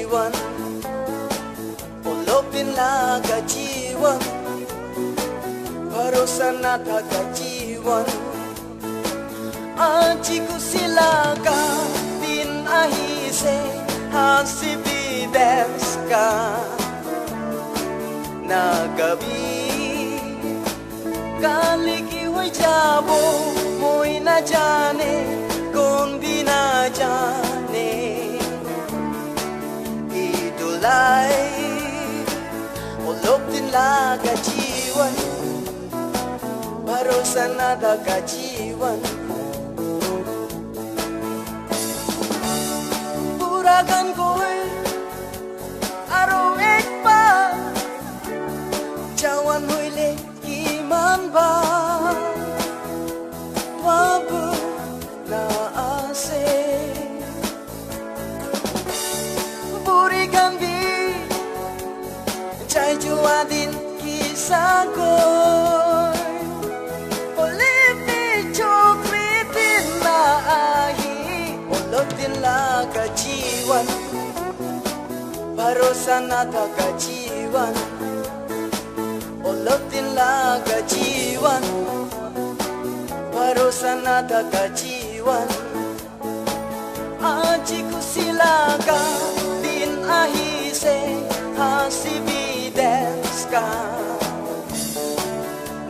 जीवन उलोपिन लागा जीवन भरोसा न था का जीवन आज कुसिलागा दिन आही से हासी विदेश का ना कभी काली की हुई जाबो मोई न जाने कौन भी न जाने idulai ulopin laga jiwan भरोसा न था का जीवन पूरा kan kowe aro ek pa jawan hoile iman ba wabu na ase burikan bi chai juadin kisah ko laga jiwan भरोसा न था का जीवन उलोपिन लागा जीवन भरोसा न था का जीवन आज कुसिलागा दिन आही से हासी विदेश का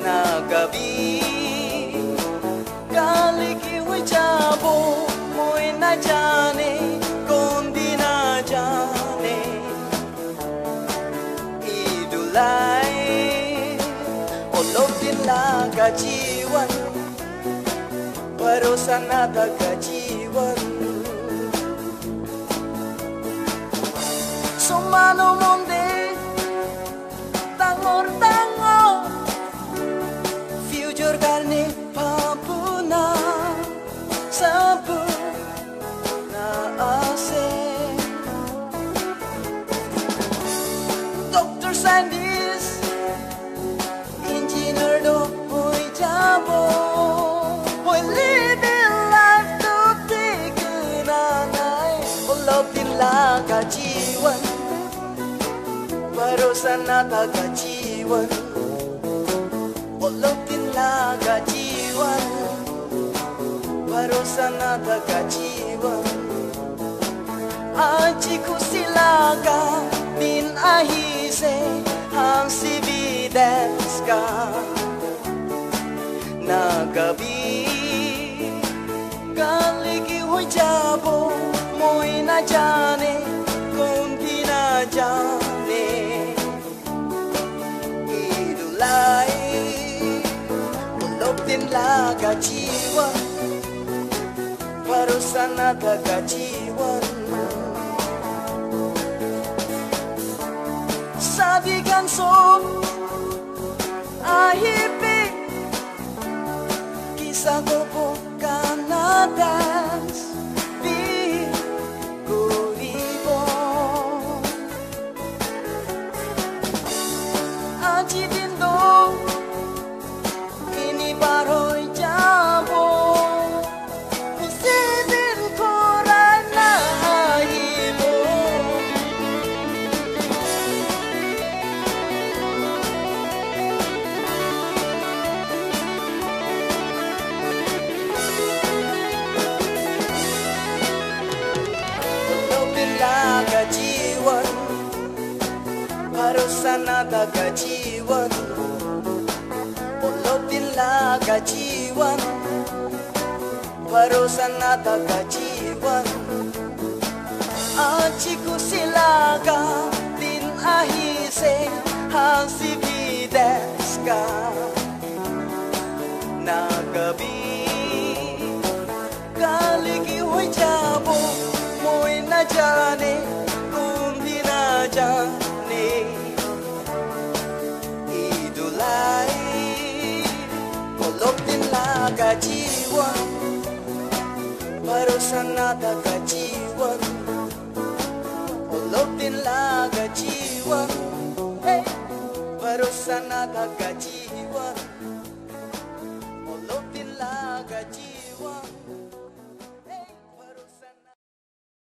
ना कभी काली की हुई जाबो मोई न जाने कौन भी न जाने idulai ulopin laga jiwan भरोसा न था का जीवन sumano monde tangor future karne papuna sabu Dr. Scientist, engineer do hoy jabo, hoy living life to take nanay, ulopin laga jiwan, भरोसा न था का जीवन, ulopin laga jiwan, भरोसा न था का जीवन, आज कुसिलागा दिन आही से हासी विदेश का ना कभी काली की हुई जाबो मोई न जाने कौन भी न जाने idulai ulopin laga jiwan भरोसा न था का जीवन sabikan som ahipi kisah ko po kanadas di kuribo aji dindo ini baroy jabo usidin koran na hibo laga jiwan भरोसा न था का जीवन उलोपिन लागा जीवन भरोसा न था का जीवन आज कुसिलागा दिन आही से हासी विदेश का ना कभी काली की हुई जाबो मोई न जाने कौन भी न जाने idulai ulopin laga jiwan भरोसा न था का जीवन ulopin laga jiwan भरोसा न था का जीवन ulopin laga jiwan